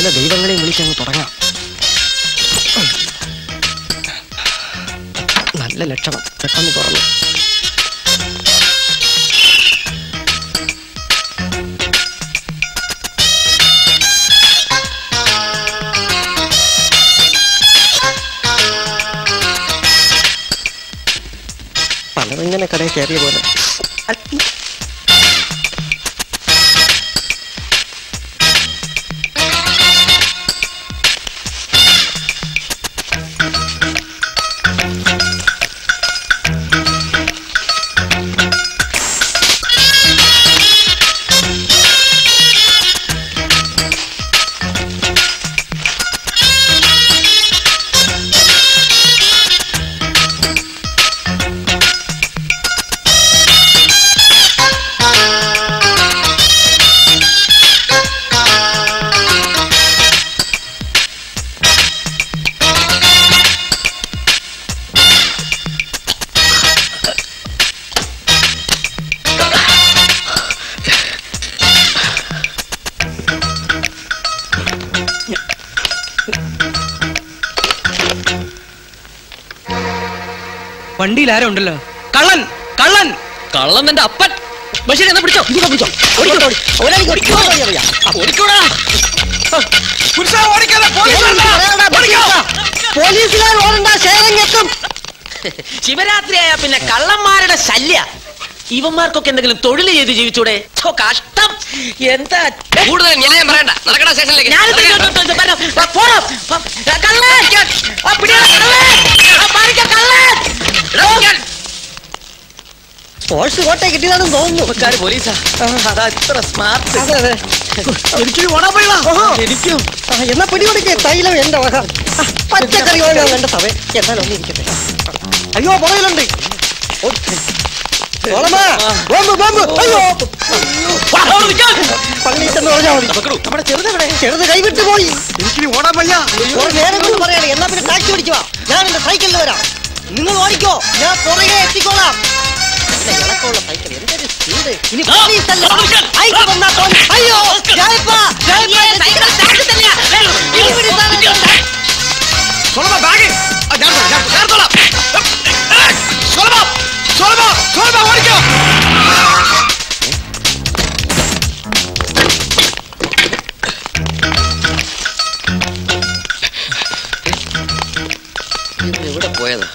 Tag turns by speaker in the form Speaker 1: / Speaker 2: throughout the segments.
Speaker 1: സകല ദൈവങ്ങളെയും വിളിച്ചങ്ങ് തുടങ്ങാം. നല്ല ലക്ഷണം. പെട്ടെന്ന് തുറന്നു. പലരിങ്ങനെ കടയിൽ കയറിയ പോലെ.
Speaker 2: വണ്ടിയിൽ ആരോ ഉണ്ടല്ലോ. കള്ളൻ കള്ളൻ കള്ളൻ എന്റെ അപ്പൻ. ബഷീർ എന്നാ പിടിച്ചോ.
Speaker 1: പോലീസുകാർ ഓടണ്ട, ശേഖരങ്ങെത്തും.
Speaker 3: ശിവരാത്രിയായ പിന്നെ കള്ളന്മാരുടെ ശല്യ. ഇവന്മാർക്കൊക്കെ എന്തെങ്കിലും തൊഴിൽ ചെയ്ത് ജീവിച്ചൂടെ? കഷ്ടം. എന്താ
Speaker 2: കൂടുതൽ ന്യായം പറയണ്ട. നടക്കണ സ്റ്റേഷനിലേക്ക്.
Speaker 1: സ്പോർട്സ് കോട്ട കിട്ടിയതാണെന്ന് തോന്നുന്നു.
Speaker 3: പോലീസാ? അതാ ഇത്ര സ്മാർട്ട്.
Speaker 1: എനിക്കും എന്നാ പിടികൊടുക്കേ. തൈലം എന്റെ വക. പച്ചക്കറി വാങ്ങാൻ വേണ്ട സമയം. എന്നാലും ഒന്നിരിക്കട്ടെ. അയ്യോ പുറകിലുണ്ട്. ചെറുത് കൈവിട്ടു പോയി. നേരം കൊണ്ട് പറയണേ. എന്നാ പിന്നെ ടാക്സി പിടിക്കുക. ഞാൻ എന്റെ സൈക്കിളിൽ വരാം. നിങ്ങൾ ഓടിക്കോ, ഞാൻ പുറകെ എത്തിക്കോളാം. ഇളക്കമുള്ള സൈക്കിൾ എന്തൊരു സ്പീഡ്. ഇനി പോലീസല്ല. അയ്യോ
Speaker 2: എവിടെ പോയതാ?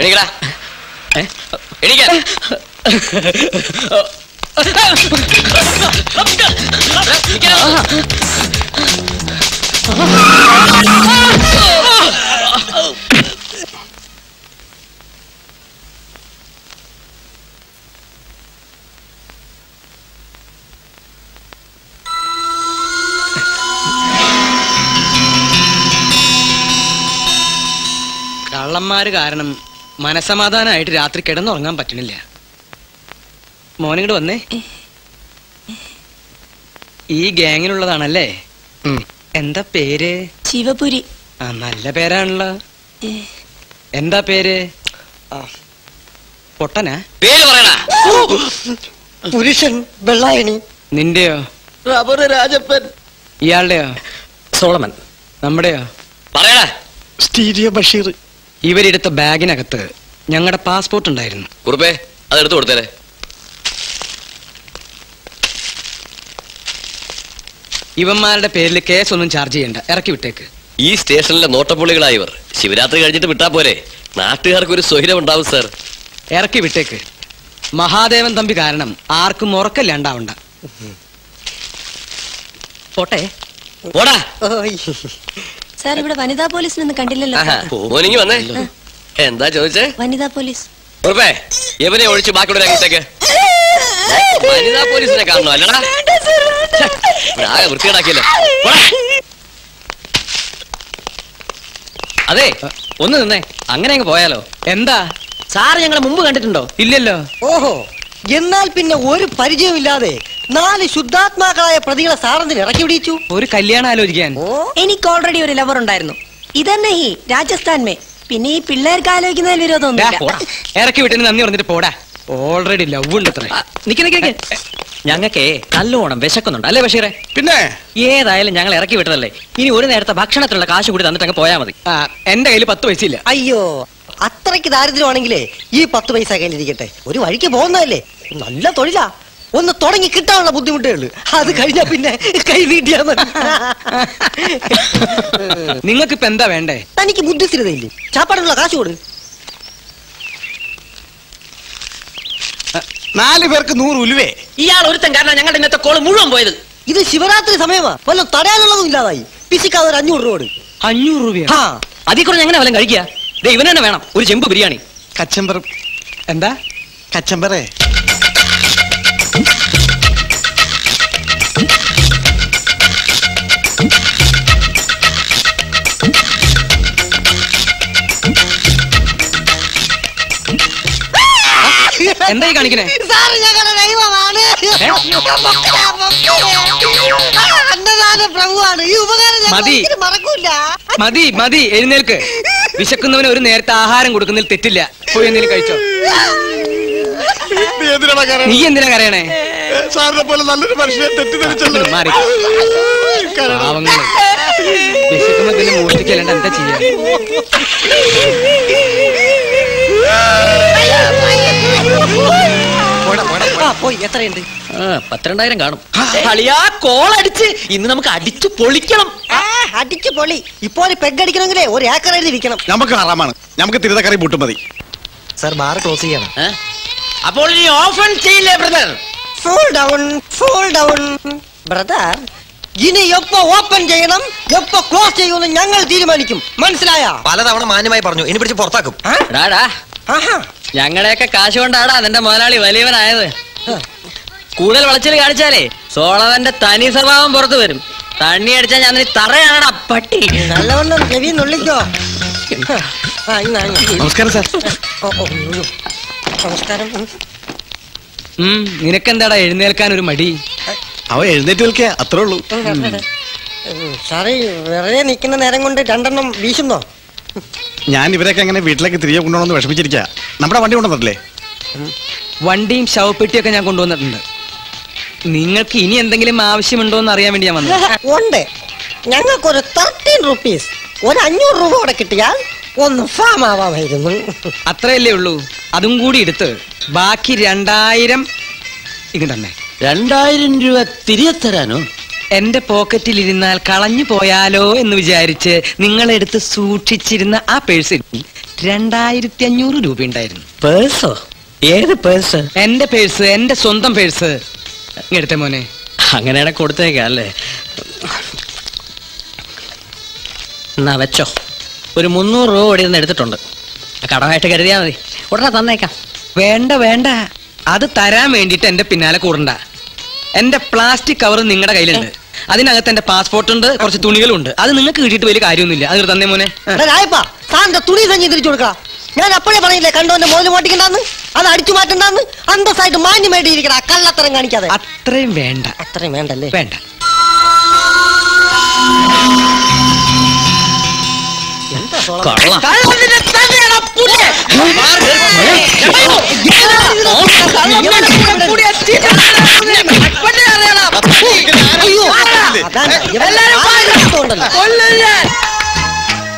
Speaker 2: എണീക്കടാ. എണീക്കാൻ.
Speaker 4: കള്ളന്മാര് കാരണം മനസമാധാനമായിട്ട് രാത്രി കിടന്നുറങ്ങാൻ പറ്റണില്ല. മോനിങ്ങോട് വന്നേ. ഈ ഗ്യാങ്ങിലുള്ളതാണല്ലേ? എന്താ പേര്?
Speaker 5: ശിവപുരി.
Speaker 4: ആ, നല്ല പേരാണല്ലോ. എന്താ പേര്? പൊട്ടനാ?
Speaker 2: പേര് പറയണ.
Speaker 1: പുരുഷൻ വെള്ളായണി.
Speaker 4: നിന്റെയോ?
Speaker 3: റബ്ബർ രാജപ്പൻ.
Speaker 4: ഇയാളുടെയോ?
Speaker 3: സോളമൻ.
Speaker 4: നമ്മുടെയോ?
Speaker 2: പറയണ.
Speaker 1: സ്റ്റീരിയോ ബഷീർ.
Speaker 4: ഇവരെടുത്ത ബാഗിനകത്ത് ഞങ്ങളുടെ പാസ്പോർട്ട് ഉണ്ടായിരുന്നു.
Speaker 2: കുറുപ്പേ, അതെടുത്ത് കൊടുത്തേരെ.
Speaker 4: ഇവന്മാരുടെ പേരിൽ കേസൊന്നും ചാർജ് ചെയ്യണ്ട, ഇറക്കി വിട്ടേക്ക്.
Speaker 2: ഈ സ്റ്റേഷനിലെ നോട്ടപ്പുള്ളികളായി ഇവർ. ശിവരാത്രി കഴിഞ്ഞിട്ട് വിട്ടാ പോരെ? നാട്ടുകാർക്ക് ഒരു സ്വൈരം ഉണ്ടാവും സാർ.
Speaker 4: ഇറക്കി വിട്ടേക്ക്. മഹാദേവൻ തമ്പി കാരണം ആർക്കും ഉറക്കല്ലാണ്ടാവണ്ട.
Speaker 3: പോട്ടെ.
Speaker 2: ഓടാ.
Speaker 5: സാർ, ഇവിടെ വനിതാ പോലീസിനൊന്നും കണ്ടില്ലല്ലോ.
Speaker 2: മോനിങ്ങി വന്നേ. എന്താ ചോദിച്ചേ?
Speaker 5: വനിതാ പോലീസ്.
Speaker 2: ഉറപ്പേ, ഇവനെ ഒഴിച്ച് ബാക്കിയുള്ള രംഗത്തേക്ക്. വനിതാ പോലീസിനെ കാണണോ? അല്ലടാ, ആകെ വൃത്തികേടാക്കിയല്ലോ.
Speaker 4: അതെ, ഒന്ന് നിന്നേ. അങ്ങനെ അങ്ങ് പോയാലോ? എന്താ
Speaker 3: സാർ ഞങ്ങളെ മുമ്പ് കണ്ടിട്ടുണ്ടോ?
Speaker 4: ഇല്ലല്ലോ.
Speaker 1: ഓഹോ, എന്നാൽ പിന്നെ ഒരു പരിചയമില്ലാതെ 4 ശുദ്ധാത്മാക്കളായ പ്രതികളെ സാറന്തിന് ഇറക്കി പിടിച്ചു.
Speaker 4: ഒരു കല്യാണം ആലോചിക്കാൻ.
Speaker 5: എനിക്ക് ഓൾറെഡി ഒരു ലവർ ഉണ്ടായിരുന്നു. ഇതന്നെ ഈ രാജസ്ഥാൻ മേ പിന്നെ ഈ പിള്ളേർക്ക് ആലോചിക്കുന്നതിൽ വിരോധമൊന്നുമില്ല.
Speaker 4: ഇറക്കി വിട്ടിന് നന്ദി പറഞ്ഞിട്ട് പോടാ. ഓൾറെഡി ലവ് ഉണ്ട് അത്ര.
Speaker 3: നിക്ക് ഞങ്ങൾക്കേ നല്ലോണം വിശക്കുന്നുണ്ട് അല്ലേ ബഷീറെ?
Speaker 2: പിന്നെ
Speaker 3: ഏതായാലും ഞങ്ങൾ ഇറക്കി വിട്ടതല്ലേ, ഇനി ഒരു നേരത്തെ ഭക്ഷണത്തിനുള്ള കാശ് കൂടി തന്നിട്ട് അങ്ങ് പോയാൽ മതി.
Speaker 4: എന്റെ കയ്യിൽ 10 പൈസ ഇല്ല.
Speaker 1: അയ്യോ, അത്രയ്ക്ക് ദാരിദ്ര്യമാണെങ്കിലേ ഈ 10 പൈസ കയ്യിലിരിക്കട്ടെ. ഒരു വഴിക്ക് പോകുന്നതല്ലേ, നല്ല തൊഴിലാ. ഒന്ന് തുടങ്ങി കിട്ടാനുള്ള ബുദ്ധിമുട്ടേ ഉള്ളൂ. അത് കഴിഞ്ഞാ പിന്നെ കൈ നീട്ടിയാ മതി.
Speaker 4: നിങ്ങൾക്ക് ഇപ്പൊ എന്താ വേണ്ടേ?
Speaker 1: തനിക്ക് ബുദ്ധിസ്ഥിരതയില്ലേ? ചാപ്പാടുള്ള കാശ് കൊടു.
Speaker 2: 4 പേർക്ക് 100 ഉലുവേ.
Speaker 3: ഇയാൾ ഒരുത്തൻ കാരണം ഞങ്ങളുടെ ഇന്നത്തെ കോള് മുഴുവൻ പോയത്.
Speaker 1: ഇത് ശിവരാത്രി സമയമാ, വല്ല തടയാനുള്ളതും ഇല്ലാതായി. പിശിക്കാതെ ഒരു 500 രൂപ കൊടു.
Speaker 4: 500 രൂപയോ?
Speaker 1: ആ,
Speaker 3: അതിൽ കുറഞ്ഞ് എങ്ങനെ വല്ലതും കഴിക്കുക? ഇവന് തന്നെ വേണം ഒരു ചെമ്പ് ബിരിയാണി.
Speaker 2: കച്ചമ്പർ.
Speaker 4: എന്താ
Speaker 2: കച്ചമ്പറേ?
Speaker 4: എന്തായി കാണിക്കണേ?
Speaker 1: സാറ് ഞങ്ങളുടെ ദൈവമാണ്. അന്നദാന പ്രഭുവാണ്. ഈ ഉപകാരം ഞങ്ങൾ
Speaker 4: മതി.
Speaker 1: ഒരിക്കലും മറക്കൂല.
Speaker 4: മതി മതി, എഴുന്നേൽക്ക്. വിശക്കുന്നവന് ഒരു നേരത്തെ ആഹാരം കൊടുക്കുന്നതിൽ തെറ്റില്ല. പോയി എന്തെങ്കിലും കഴിച്ചോ. നീ എന്തിനാ കരയണേ?
Speaker 2: സാറിനെ പോലെ നല്ലൊരു മനുഷ്യനെ തെറ്റിദ്ധരിച്ചല്ലോ.
Speaker 4: മാറി. പാവങ്ങള് വിശക്കുമ്പോ പിന്നെ മോഷ്ടിക്കല്ലാണ്ട് എന്താ ചെയ്യാ?
Speaker 1: പോയി. എത്രയുണ്ട്?
Speaker 3: 12,000 കാണും. കളിയാ കോളടിച്ച് ഇന്ന് നമുക്ക് അടിച്ചു പൊളിക്കണം.
Speaker 1: അടിച്ചു പൊളി. ഇപ്പൊ ഒരു പെഗടിക്കണമെങ്കിലേ ഒരു ഏക്കർ എഴുതി വിൽക്കണം.
Speaker 2: നമുക്ക് ആറാമാണ്. നമുക്ക് തിരുതക്കറി പൂട്ടും മതി.
Speaker 1: സാർ ബാർ ക്ലോസ് ചെയ്യണം.
Speaker 3: അപ്പോൾ ഇനി ഓപ്പൺ ചെയ്യില്ലേ brother?
Speaker 1: Full down, full down brother. ഇനി എപ്പോ ഓപ്പൺ ചെയ്യണം, എപ്പോ ക്ലോസ് ചെയ്യുമെന്ന് ഞങ്ങൾ തീരുമാനിക്കും. മനസ്സിലായ?
Speaker 6: പലതവണ മാന്യമായി പറഞ്ഞു, ഇനി പിടിച്ച് പുറത്താക്കും.
Speaker 3: ഞങ്ങളുടെയൊക്കെ കാശ് കൊണ്ടാടാ നിന്റെ മുതലാളി വലിയവനായത്. കൂടുതൽ വളച്ചിൽ കാണിച്ചാലേ സോളവന്റെ തനി സ്വഭാവം പുറത്തു വരും. തണ്ണി അടിച്ചാൽ ഞാൻ തറയാണടാ പട്ടി.
Speaker 1: നല്ലവണ്ണം ചെവി നുള്ളിക്കോ.
Speaker 2: നമസ്കാരം സാർ.
Speaker 1: നമസ്കാരം.
Speaker 4: നിനക്കെന്താടാ എഴുന്നേൽക്കാൻ ഒരു മടി?
Speaker 2: അവ എഴുന്നേറ്റ് നിൽക്കുക, അത്രേ ഉള്ളൂ.
Speaker 1: സാറേ, വെറുതെ നിൽക്കുന്ന നേരം കൊണ്ട് 2 എണ്ണം വീശുന്നോ?
Speaker 2: ഞാൻ ഇവരൊക്കെ എങ്ങനെ വീട്ടിലേക്ക് തിരികെ കൊണ്ടുപോകണമെന്ന് വിഷമിച്ചിരിക്കുക. നമ്മുടെ വണ്ടി കൊണ്ടുവന്നിട്ടില്ലേ?
Speaker 4: വണ്ടിയും ശവപ്പെട്ടിയൊക്കെ ഞാൻ കൊണ്ടുവന്നിട്ടുണ്ട്. നിങ്ങൾക്ക് ഇനി എന്തെങ്കിലും ആവശ്യമുണ്ടോ എന്ന് അറിയാൻ വേണ്ടി ഞാൻ വന്നത്.
Speaker 1: ഉണ്ട്. ഞങ്ങൾക്കൊരു 13 റുപ്പീസ്, ഒരു 500 രൂപ കൂടെ കിട്ടിയാൽ ഒന്ന് ഫാം ആവാമായിരുന്നു.
Speaker 4: അത്രയല്ലേ ഉള്ളൂ. അതും കൂടി എടുത്ത് ബാക്കി 2000 ഇങ്ങ് തന്നെ.
Speaker 3: 2000 രൂപ തിരികെ തരാനോ?
Speaker 4: എന്റെ പോക്കറ്റിൽ ഇരുന്നാൽ കളഞ്ഞു പോയാലോ എന്ന് വിചാരിച്ച് നിങ്ങളെടുത്ത് സൂക്ഷിച്ചിരുന്ന ആ പേഴ്സിൽ 2500 രൂപ ഉണ്ടായിരുന്നു.
Speaker 3: പേഴ്സോ? ഏത് പേഴ്സ്?
Speaker 4: എന്റെ പേഴ്സ്, എന്റെ സ്വന്തം പേഴ്സ്. എടുത്തേ മോനെ.
Speaker 3: അങ്ങനെയാണ് കൊടുത്തേക്കാം അല്ലേ? എന്നാ വെച്ചോ. ഒരു 300 രൂപ ഓടി നിന്ന് എടുത്തിട്ടുണ്ട്. കടമായിട്ട് കരുതിയാ മതി, ഉടനെ തന്നേക്കാം.
Speaker 4: വേണ്ട വേണ്ട, അത് തരാൻ വേണ്ടിട്ട് എന്റെ പിന്നാലെ കൂടണ്ട. എന്റെ പ്ലാസ്റ്റിക് കവർ നിങ്ങളുടെ കയ്യിലുണ്ട്. അതിനകത്ത് എന്റെ പാസ്പോർട്ട് ഉണ്ട്, കുറച്ച് തുണികളുണ്ട്. അത് നിങ്ങൾക്ക് കിട്ടിയിട്ട് വലിയ കാര്യമൊന്നുമില്ല. അത് തന്നെ മോനെ.
Speaker 1: സാറിന്റെ തുണി സഞ്ചി തിരിച്ചു കൊടുക്ക. ഞാൻ അപ്പോഴേ പറഞ്ഞില്ലേ കണ്ടോന്റെ മോന് മോട്ടിക്കണ്ടെന്ന്. അത് അടിച്ചു മാറ്റണ്ടെന്ന്. അന്തസ്സായിട്ട് മാന്യമായിട്ട് ഇരിക്കണ, കള്ളത്തരം കാണിക്കാതെ.
Speaker 4: അത്രയും വേണ്ട.
Speaker 1: അത്രയും വേണ്ടല്ലേ?
Speaker 4: വേണ്ട.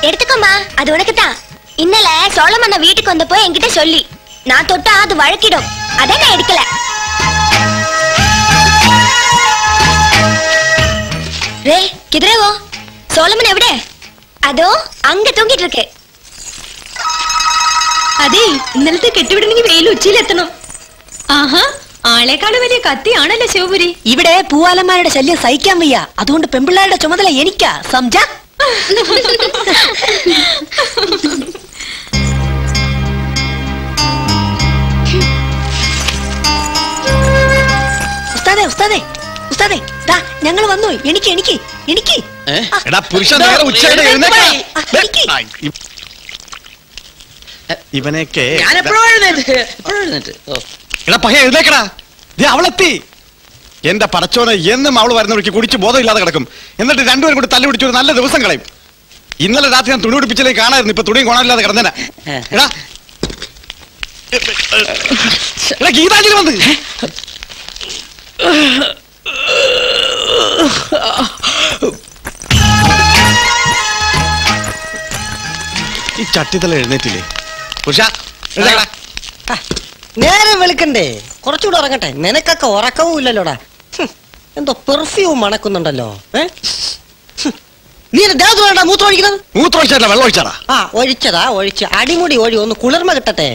Speaker 7: எடுத்துக்கோமா, அது உனக்குதான். இன்னல சோழமண்ண வீட்டுக்கு வந்தப்போ என்கிட்ட சொல்லி, நான் தொட்டா அது வழக்கிடும். அதை நான் எடுக்கல. ரே கிதரவோ, சோழமன் எവിടെ? அதோ அங்க தூங்கிட்டு இருக்கு.
Speaker 5: അതെ, ഇന്നലത്തെ കെട്ടിവിടണമെങ്കിൽ വെയിൽ ഉച്ചയിലെത്തണം. ആഹാ, ആളെക്കാട് വലിയ കത്തിയാണല്ലോ ശിവപുരി.
Speaker 1: ഇവിടെ പൂവാലന്മാരുടെ ശല്യം സഹിക്കാൻ വയ്യ. അതുകൊണ്ട് പെൺപിള്ളേരുടെ ചുമതല എനിക്കാ. സംജ. ഉസ്താദേ, ഉസ്താദേ, ഉസ്താദേ, ദാ ഞങ്ങൾ വന്നു. എനിക്ക് എനിക്ക് എനിക്ക്
Speaker 2: എടാ പുരുഷ, നേരെ ഉച്ചയുടെ എഴുന്നേൽക്ക. ഇവനെയൊക്കെ എടാ പഹ എഴുന്നേക്കടാ. അവളെത്തി. എന്റെ പടച്ചോനെ, എന്നും അവള് വരുന്നവർക്ക് കുടിച്ച് ബോധമില്ലാതെ കിടക്കും. എന്നിട്ട് രണ്ടുപേരും കൂടി തല്ലു പിടിച്ച് ഒരു നല്ല ദിവസം കളയും.
Speaker 8: ഇന്നലെ രാത്രി ഞാൻ തുണി ഉടുപ്പിച്ചില്ലേ കാണായിരുന്നു. ഇപ്പൊ തുണിയും കോണാനില്ലാതെ കിടന്നേനാ. എടാ ഗീതാഞ്ജലി വന്ന് ഈ ചട്ടിത്തല എഴുന്നേറ്റില്ലേ? ഉഷ
Speaker 1: നേരം വെളുക്കണ്ടേ? കുറച്ചുകൂടെ ഉറങ്ങട്ടെ. നിനക്കൊക്കെ ഉറക്കവും ഇല്ലല്ലോടാ. എന്തോ പെർഫ്യൂം മണക്കുന്നുണ്ടല്ലോ. നീ ദേഹത്ത് വേണ്ട മൂത്രം ഒഴിക്കുന്നത്?
Speaker 8: മൂത്രം ഒഴിച്ചല്ല, വെള്ളം ഒഴിച്ചാടാ.
Speaker 1: ഒഴിച്ചതാ. ഒഴിച്ച് അടിമുടി ഒഴി, ഒന്ന് കുളിർമ കിട്ടട്ടെ.